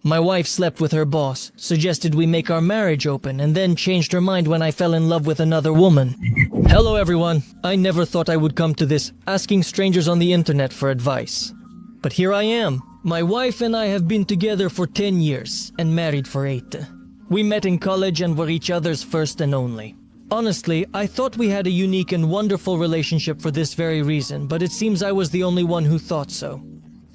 My wife slept with her boss, suggested we make our marriage open, and then changed her mind when I fell in love with another woman. Hello everyone. I never thought I would come to this, asking strangers on the internet for advice. But here I am. My wife and I have been together for 10 years, and married for 8. We met in college and were each other's first and only. Honestly, I thought we had a unique and wonderful relationship for this very reason, but it seems I was the only one who thought so.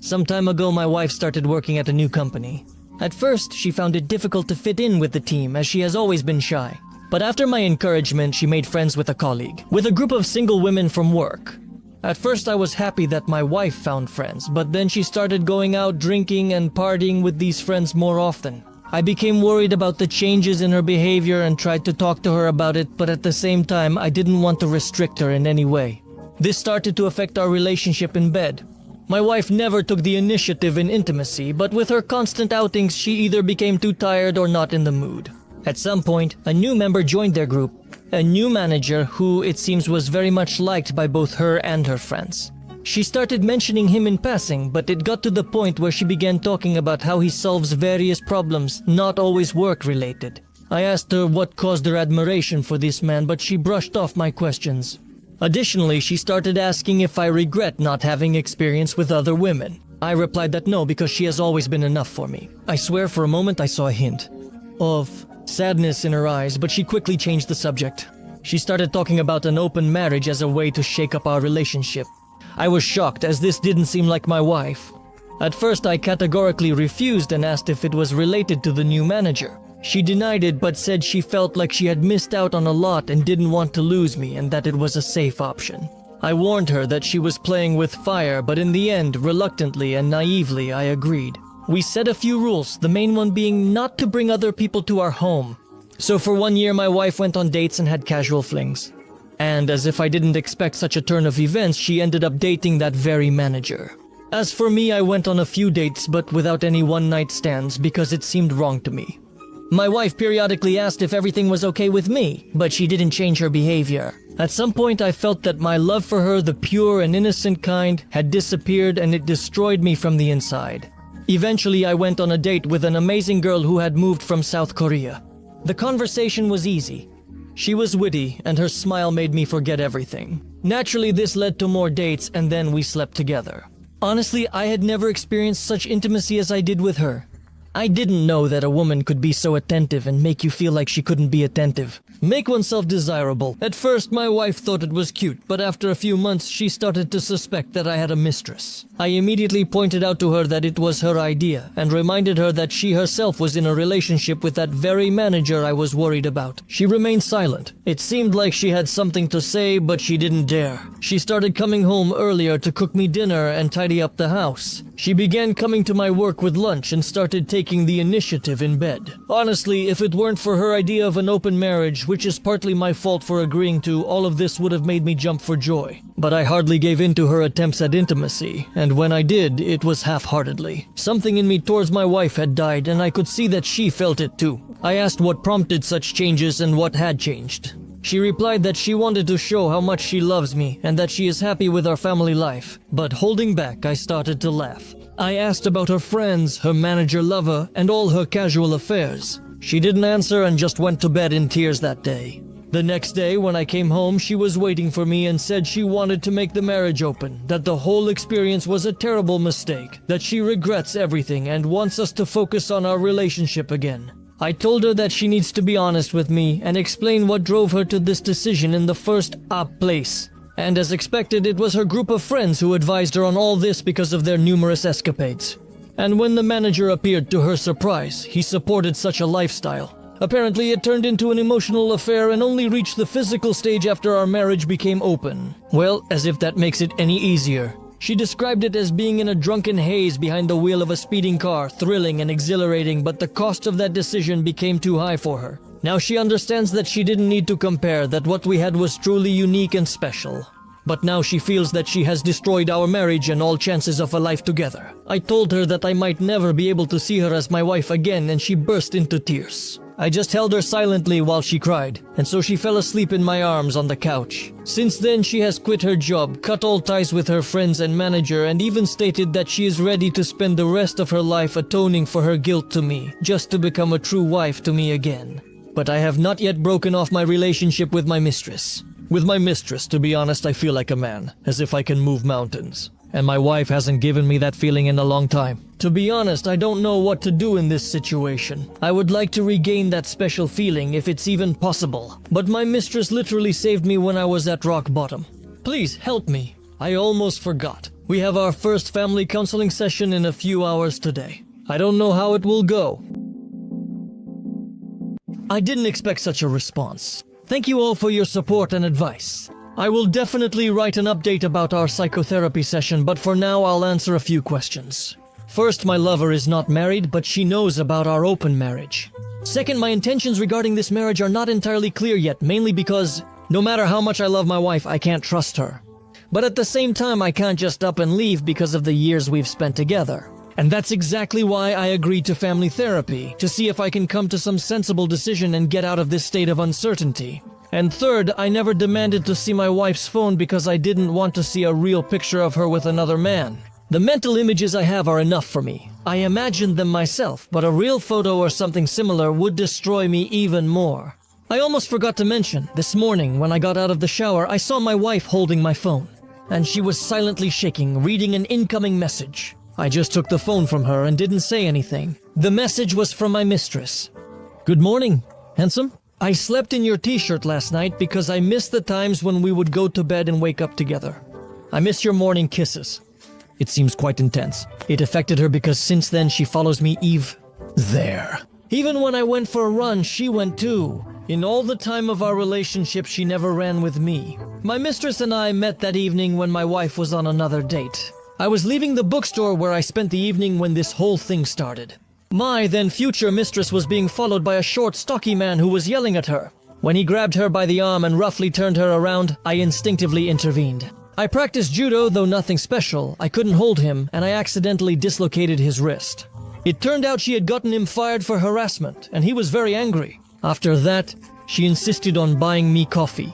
Some time ago, my wife started working at a new company. At first, she found it difficult to fit in with the team, as she has always been shy. But after my encouragement, she made friends with a colleague, with a group of single women from work. At first, I was happy that my wife found friends, but then she started going out drinking and partying with these friends more often. I became worried about the changes in her behavior and tried to talk to her about it, but at the same time, I didn't want to restrict her in any way. This started to affect our relationship in bed. My wife never took the initiative in intimacy, but with her constant outings, she either became too tired or not in the mood. At some point, a new member joined their group, a new manager who, it seems, was very much liked by both her and her friends. She started mentioning him in passing, but it got to the point where she began talking about how he solves various problems, not always work-related. I asked her what caused her admiration for this man, but she brushed off my questions. Additionally, she started asking if I regret not having experience with other women. I replied that no, because she has always been enough for me. I swear for a moment I saw a hint of sadness in her eyes, but she quickly changed the subject. She started talking about an open marriage as a way to shake up our relationship. I was shocked, as this didn't seem like my wife. At first, I categorically refused and asked if it was related to the new manager. She denied it, but said she felt like she had missed out on a lot and didn't want to lose me, and that it was a safe option. I warned her that she was playing with fire, but in the end, reluctantly and naively, I agreed. We set a few rules, the main one being not to bring other people to our home. So for 1 year, my wife went on dates and had casual flings. And as if I didn't expect such a turn of events, she ended up dating that very manager. As for me, I went on a few dates, but without any one-night stands because it seemed wrong to me. My wife periodically asked if everything was okay with me, but she didn't change her behavior. At some point, I felt that my love for her, the pure and innocent kind, had disappeared, and it destroyed me from the inside. Eventually, I went on a date with an amazing girl who had moved from South Korea. The conversation was easy. She was witty, and her smile made me forget everything. Naturally, this led to more dates, and then we slept together. Honestly, I had never experienced such intimacy as I did with her. I didn't know that a woman could be so attentive and make you feel like she couldn't be attentive. Make oneself desirable. At first, my wife thought it was cute, but after a few months, she started to suspect that I had a mistress. I immediately pointed out to her that it was her idea, and reminded her that she herself was in a relationship with that very manager I was worried about. She remained silent. It seemed like she had something to say, but she didn't dare. She started coming home earlier to cook me dinner and tidy up the house. She began coming to my work with lunch and started taking the initiative in bed. Honestly, if it weren't for her idea of an open marriage, which is partly my fault for agreeing to, all of this would have made me jump for joy. But I hardly gave in to her attempts at intimacy, and when I did, it was half-heartedly. Something in me towards my wife had died, and I could see that she felt it too. I asked what prompted such changes and what had changed. She replied that she wanted to show how much she loves me and that she is happy with our family life. But holding back, I started to laugh. I asked about her friends, her manager lover, and all her casual affairs. She didn't answer and just went to bed in tears that day. The next day, when I came home, she was waiting for me and said she wanted to make the marriage open, that the whole experience was a terrible mistake, that she regrets everything and wants us to focus on our relationship again. I told her that she needs to be honest with me and explain what drove her to this decision in the first place. And as expected, it was her group of friends who advised her on all this because of their numerous escapades. And when the manager appeared, to her surprise, he supported such a lifestyle. Apparently, it turned into an emotional affair and only reached the physical stage after our marriage became open. Well, as if that makes it any easier. She described it as being in a drunken haze behind the wheel of a speeding car, thrilling and exhilarating, but the cost of that decision became too high for her. Now she understands that she didn't need to compare, that what we had was truly unique and special. But now she feels that she has destroyed our marriage and all chances of a life together. I told her that I might never be able to see her as my wife again, and she burst into tears. I just held her silently while she cried, and so she fell asleep in my arms on the couch. Since then, she has quit her job, cut all ties with her friends and manager, and even stated that she is ready to spend the rest of her life atoning for her guilt to me, just to become a true wife to me again. But I have not yet broken off my relationship with my mistress. With my mistress, to be honest, I feel like a man, as if I can move mountains. And my wife hasn't given me that feeling in a long time. To be honest, I don't know what to do in this situation. I would like to regain that special feeling if it's even possible. But my mistress literally saved me when I was at rock bottom. Please help me. I almost forgot. We have our first family counseling session in a few hours today. I don't know how it will go. I didn't expect such a response. Thank you all for your support and advice. I will definitely write an update about our psychotherapy session, but for now I'll answer a few questions. First, my lover is not married, but she knows about our open marriage. Second, my intentions regarding this marriage are not entirely clear yet, mainly because no matter how much I love my wife, I can't trust her. But at the same time, I can't just up and leave because of the years we've spent together. And that's exactly why I agreed to family therapy, to see if I can come to some sensible decision and get out of this state of uncertainty. And third, I never demanded to see my wife's phone because I didn't want to see a real picture of her with another man. The mental images I have are enough for me. I imagined them myself, but a real photo or something similar would destroy me even more. I almost forgot to mention, this morning when I got out of the shower, I saw my wife holding my phone. And she was silently shaking, reading an incoming message. I just took the phone from her and didn't say anything. The message was from my mistress. Good morning, handsome. I slept in your t-shirt last night because I missed the times when we would go to bed and wake up together. I miss your morning kisses. It seems quite intense. It affected her because since then she follows me there. Even when I went for a run, she went too. In all the time of our relationship, she never ran with me. My mistress and I met that evening when my wife was on another date. I was leaving the bookstore where I spent the evening when this whole thing started. My then future mistress was being followed by a short, stocky man who was yelling at her. When he grabbed her by the arm and roughly turned her around, I instinctively intervened. I practiced judo, though nothing special. I couldn't hold him, and I accidentally dislocated his wrist. It turned out she had gotten him fired for harassment, and he was very angry. After that, she insisted on buying me coffee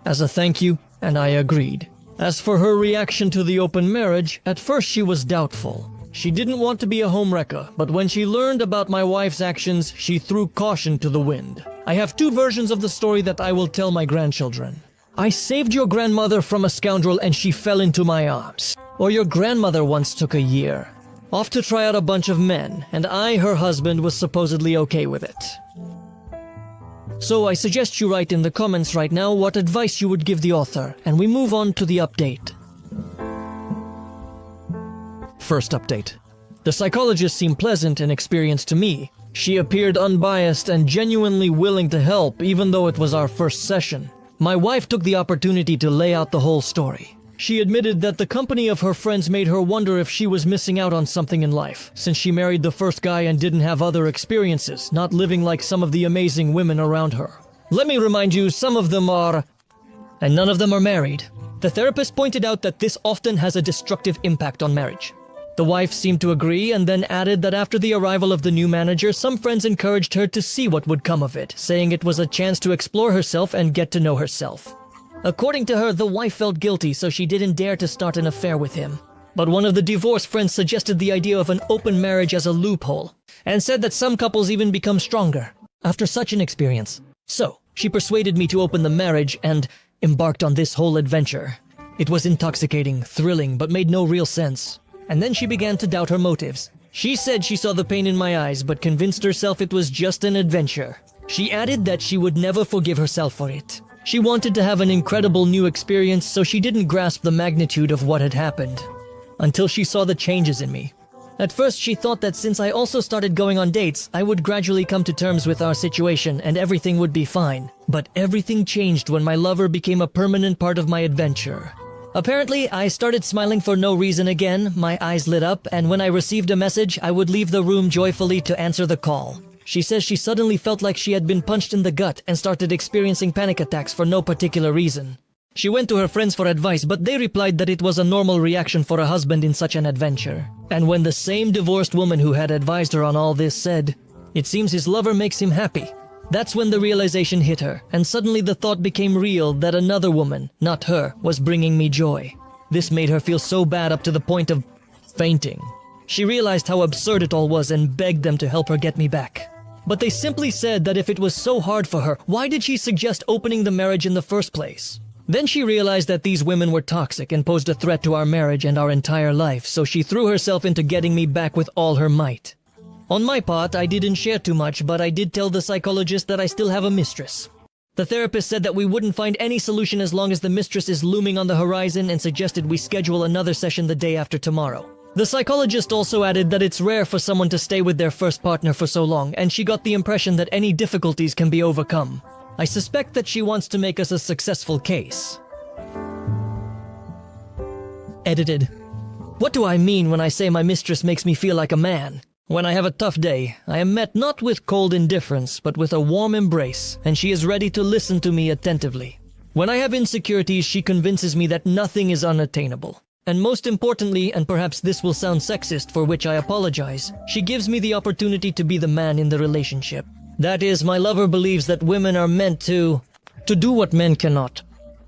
as a thank you, and I agreed. As for her reaction to the open marriage, at first she was doubtful. She didn't want to be a homewrecker, but when she learned about my wife's actions, she threw caution to the wind. I have two versions of the story that I will tell my grandchildren. I saved your grandmother from a scoundrel and she fell into my arms. Or your grandmother once took a year off to try out a bunch of men, and I, her husband, was supposedly okay with it. So I suggest you write in the comments right now what advice you would give the author, and we move on to the update. First update. The psychologist seemed pleasant and experienced to me. She appeared unbiased and genuinely willing to help, even though it was our first session. My wife took the opportunity to lay out the whole story. She admitted that the company of her friends made her wonder if she was missing out on something in life, since she married the first guy and didn't have other experiences, not living like some of the amazing women around her. Let me remind you, some of them are... and none of them are married. The therapist pointed out that this often has a destructive impact on marriage. The wife seemed to agree and then added that after the arrival of the new manager, some friends encouraged her to see what would come of it, saying it was a chance to explore herself and get to know herself. According to her, the wife felt guilty, so she didn't dare to start an affair with him. But one of the divorced friends suggested the idea of an open marriage as a loophole, and said that some couples even become stronger after such an experience. So, she persuaded me to open the marriage and embarked on this whole adventure. It was intoxicating, thrilling, but made no real sense. And then she began to doubt her motives. She said she saw the pain in my eyes, but convinced herself it was just an adventure. She added that she would never forgive herself for it. She wanted to have an incredible new experience, so she didn't grasp the magnitude of what had happened. Until she saw the changes in me. At first, she thought that since I also started going on dates, I would gradually come to terms with our situation and everything would be fine. But everything changed when my lover became a permanent part of my adventure. Apparently, I started smiling for no reason again, my eyes lit up, and when I received a message, I would leave the room joyfully to answer the call. She says she suddenly felt like she had been punched in the gut and started experiencing panic attacks for no particular reason. She went to her friends for advice, but they replied that it was a normal reaction for a husband in such an adventure. And when the same divorced woman who had advised her on all this said, "It seems his lover makes him happy," That's when the realization hit her, and suddenly the thought became real that another woman, not her, was bringing me joy. This made her feel so bad up to the point of fainting. She realized how absurd it all was and begged them to help her get me back. But they simply said that if it was so hard for her, why did she suggest opening the marriage in the first place? Then she realized that these women were toxic and posed a threat to our marriage and our entire life, so she threw herself into getting me back with all her might. On my part, I didn't share too much, but I did tell the psychologist that I still have a mistress. The therapist said that we wouldn't find any solution as long as the mistress is looming on the horizon and suggested we schedule another session the day after tomorrow. The psychologist also added that it's rare for someone to stay with their first partner for so long, and she got the impression that any difficulties can be overcome. I suspect that she wants to make us a successful case. Edited. What do I mean when I say my mistress makes me feel like a man? When I have a tough day, I am met not with cold indifference, but with a warm embrace, and she is ready to listen to me attentively. When I have insecurities, she convinces me that nothing is unattainable. And most importantly, and perhaps this will sound sexist, for which I apologize, she gives me the opportunity to be the man in the relationship. That is, my lover believes that women are meant to do what men cannot.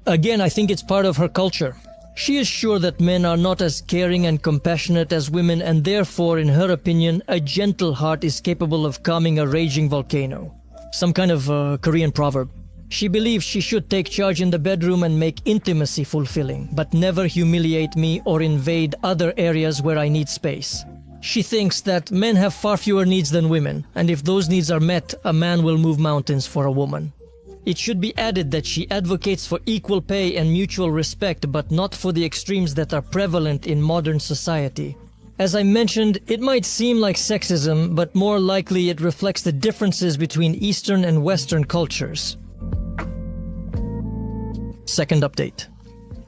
Again, I think it's part of her culture. She is sure that men are not as caring and compassionate as women, and therefore, in her opinion, a gentle heart is capable of calming a raging volcano. Some kind of Korean proverb. She believes she should take charge in the bedroom and make intimacy fulfilling, but never humiliate me or invade other areas where I need space. She thinks that men have far fewer needs than women, and if those needs are met, a man will move mountains for a woman. It should be added that she advocates for equal pay and mutual respect, but not for the extremes that are prevalent in modern society. As I mentioned, it might seem like sexism, but more likely it reflects the differences between Eastern and Western cultures. Second update.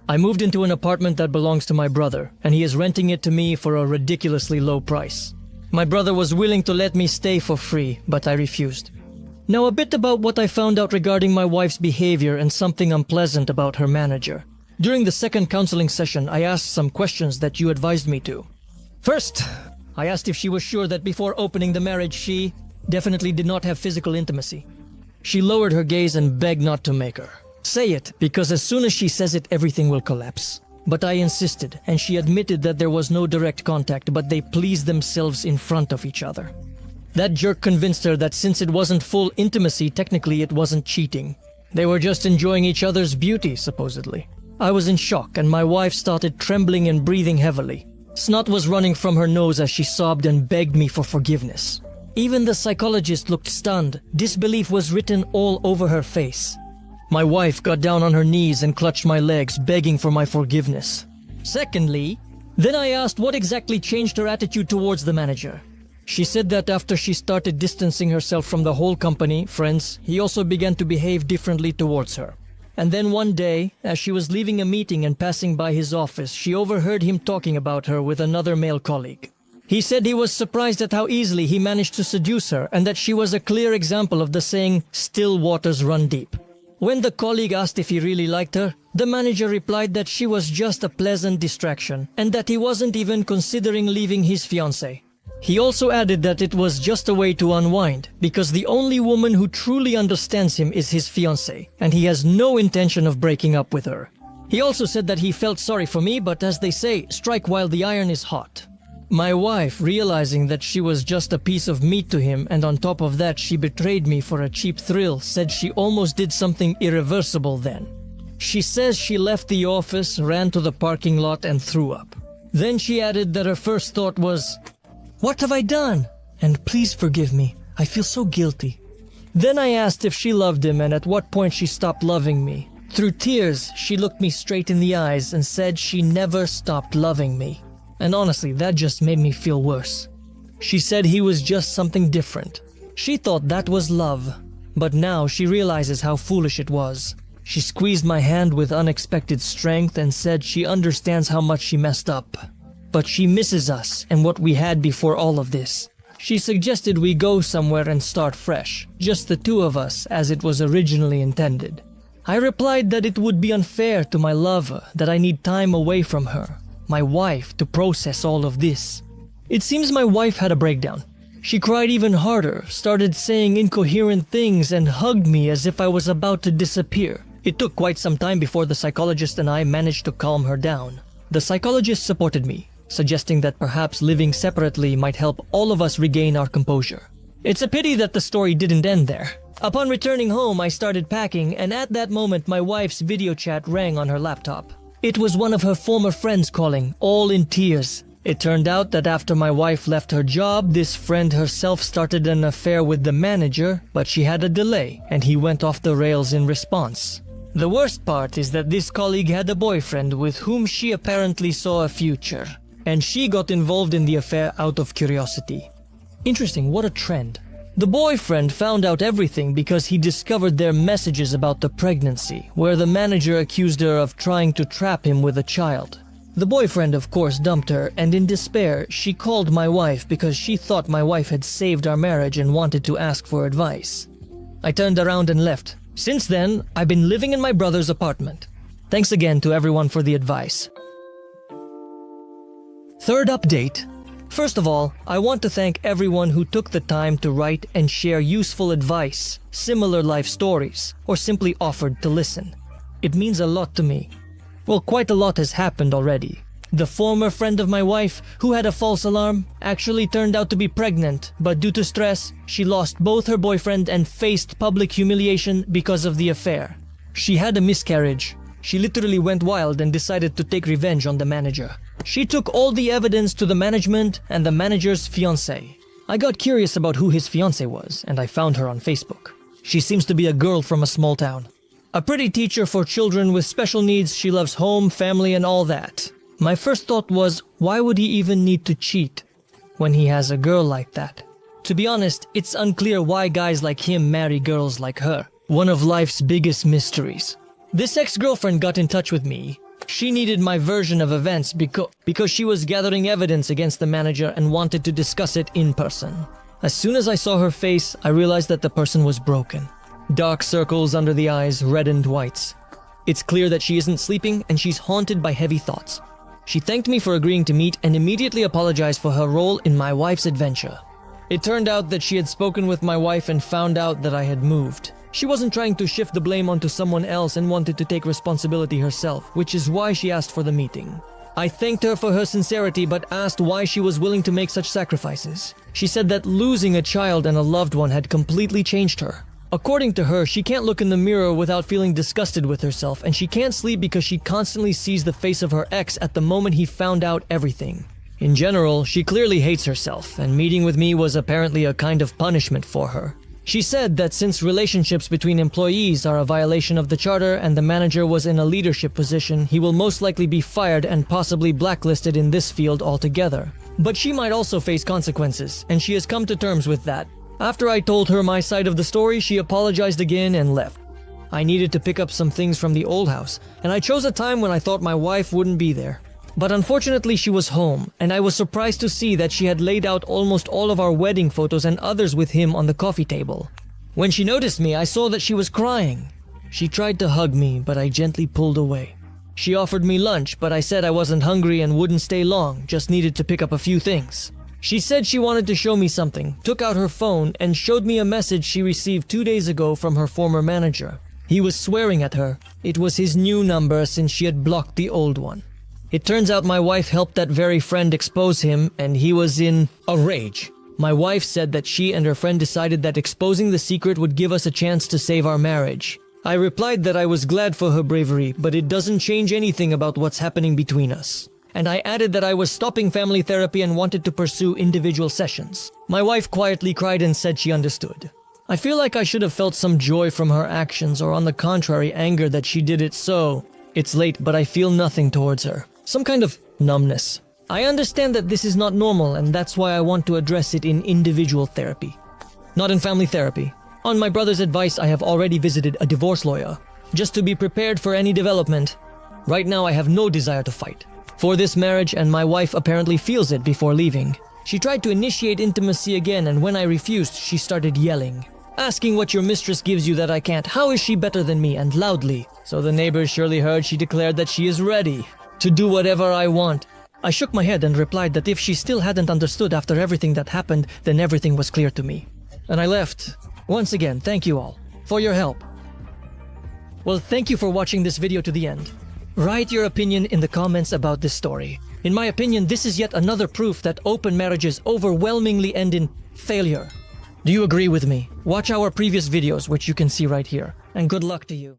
I moved into an apartment that belongs to my brother, and he is renting it to me for a ridiculously low price. My brother was willing to let me stay for free, but I refused. Now a bit about what I found out regarding my wife's behavior and something unpleasant about her manager. During the second counseling session, I asked some questions that you advised me to. First, I asked if she was sure that before opening the marriage she definitely did not have physical intimacy. She lowered her gaze and begged not to make her say it, because as soon as she says it, everything will collapse. But I insisted, and she admitted that there was no direct contact, but they pleased themselves in front of each other. That jerk convinced her that since it wasn't full intimacy, technically it wasn't cheating. They were just enjoying each other's beauty, supposedly. I was in shock, and my wife started trembling and breathing heavily. Snot was running from her nose as she sobbed and begged me for forgiveness. Even the psychologist looked stunned. Disbelief was written all over her face. My wife got down on her knees and clutched my legs, begging for my forgiveness. Secondly, then I asked what exactly changed her attitude towards the manager. She said that after she started distancing herself from the whole company, friends, he also began to behave differently towards her. And then one day, as she was leaving a meeting and passing by his office, she overheard him talking about her with another male colleague. He said he was surprised at how easily he managed to seduce her and that she was a clear example of the saying, "Still waters run deep." When the colleague asked if he really liked her, the manager replied that she was just a pleasant distraction and that he wasn't even considering leaving his fiancée. He also added that it was just a way to unwind, because the only woman who truly understands him is his fiancée, and he has no intention of breaking up with her. He also said that he felt sorry for me, but as they say, strike while the iron is hot. My wife, realizing that she was just a piece of meat to him, and on top of that she betrayed me for a cheap thrill, said she almost did something irreversible then. She says she left the office, ran to the parking lot, and threw up. Then she added that her first thought was, "What have I done? And please forgive me. I feel so guilty." Then I asked if she loved him and at what point she stopped loving me. Through tears, she looked me straight in the eyes and said she never stopped loving me. And honestly, that just made me feel worse. She said he was just something different. She thought that was love, but now she realizes how foolish it was. She squeezed my hand with unexpected strength and said she understands how much she messed up. But she misses us and what we had before all of this. She suggested we go somewhere and start fresh, just the two of us as it was originally intended. I replied that it would be unfair to my lover, that I need time away from her, my wife, to process all of this. It seems my wife had a breakdown. She cried even harder, started saying incoherent things, and hugged me as if I was about to disappear. It took quite some time before the psychologist and I managed to calm her down. The psychologist supported me, suggesting that perhaps living separately might help all of us regain our composure. It's a pity that the story didn't end there. Upon returning home, I started packing, and at that moment my wife's video chat rang on her laptop. It was one of her former friends calling, all in tears. It turned out that after my wife left her job, this friend herself started an affair with the manager, but she had a delay, and he went off the rails in response. The worst part is that this colleague had a boyfriend with whom she apparently saw a future, and she got involved in the affair out of curiosity. Interesting, what a trend. The boyfriend found out everything because he discovered their messages about the pregnancy, where the manager accused her of trying to trap him with a child. The boyfriend, of course, dumped her, and in despair, she called my wife because she thought my wife had saved our marriage and wanted to ask for advice. I turned around and left. Since then, I've been living in my brother's apartment. Thanks again to everyone for the advice. Third update. First of all, I want to thank everyone who took the time to write and share useful advice, similar life stories, or simply offered to listen. It means a lot to me. Well, quite a lot has happened already. The former friend of my wife, who had a false alarm, actually turned out to be pregnant, but due to stress, she lost both her boyfriend and faced public humiliation because of the affair. She had a miscarriage. She literally went wild and decided to take revenge on the manager. She took all the evidence to the management and the manager's fiancé. I got curious about who his fiancé was, and I found her on Facebook. She seems to be a girl from a small town. A pretty teacher for children with special needs. She loves home, family, and all that. My first thought was, why would he even need to cheat when he has a girl like that? To be honest, it's unclear why guys like him marry girls like her. One of life's biggest mysteries. This ex-girlfriend got in touch with me. She needed my version of events because she was gathering evidence against the manager and wanted to discuss it in person. As soon as I saw her face, I realized that the person was broken. Dark circles under the eyes, reddened whites. It's clear that she isn't sleeping and she's haunted by heavy thoughts. She thanked me for agreeing to meet and immediately apologized for her role in my wife's adventure. It turned out that she had spoken with my wife and found out that I had moved. She wasn't trying to shift the blame onto someone else and wanted to take responsibility herself, which is why she asked for the meeting. I thanked her for her sincerity but asked why she was willing to make such sacrifices. She said that losing a child and a loved one had completely changed her. According to her, she can't look in the mirror without feeling disgusted with herself, and she can't sleep because she constantly sees the face of her ex at the moment he found out everything. In general, she clearly hates herself, and meeting with me was apparently a kind of punishment for her. She said that since relationships between employees are a violation of the charter and the manager was in a leadership position, he will most likely be fired and possibly blacklisted in this field altogether. But she might also face consequences, and she has come to terms with that. After I told her my side of the story, she apologized again and left. I needed to pick up some things from the old house, and I chose a time when I thought my wife wouldn't be there. But unfortunately she was home, and I was surprised to see that she had laid out almost all of our wedding photos and others with him on the coffee table. When she noticed me, I saw that she was crying. She tried to hug me, but I gently pulled away. She offered me lunch, but I said I wasn't hungry and wouldn't stay long, just needed to pick up a few things. She said she wanted to show me something, took out her phone, and showed me a message she received 2 days ago from her former manager. He was swearing at her. It was his new number since she had blocked the old one. It turns out my wife helped that very friend expose him, and he was in a rage. My wife said that she and her friend decided that exposing the secret would give us a chance to save our marriage. I replied that I was glad for her bravery, but it doesn't change anything about what's happening between us. And I added that I was stopping family therapy and wanted to pursue individual sessions. My wife quietly cried and said she understood. I feel like I should have felt some joy from her actions, or on the contrary, anger that she did it so. It's late, but I feel nothing towards her. Some kind of numbness. I understand that this is not normal, and that's why I want to address it in individual therapy. Not in family therapy. On my brother's advice, I have already visited a divorce lawyer, just to be prepared for any development. Right now, I have no desire to fight for this marriage, and my wife apparently feels it before leaving. She tried to initiate intimacy again, and when I refused, she started yelling. Asking what your mistress gives you that I can't, how is she better than me, and loudly. So the neighbors surely heard she declared that she is ready to do whatever I want. I shook my head and replied that if she still hadn't understood after everything that happened, then everything was clear to me. And I left. Once again, thank you all for your help. Well, thank you for watching this video to the end. Write your opinion in the comments about this story. In my opinion, this is yet another proof that open marriages overwhelmingly end in failure. Do you agree with me? Watch our previous videos, which you can see right here. And good luck to you.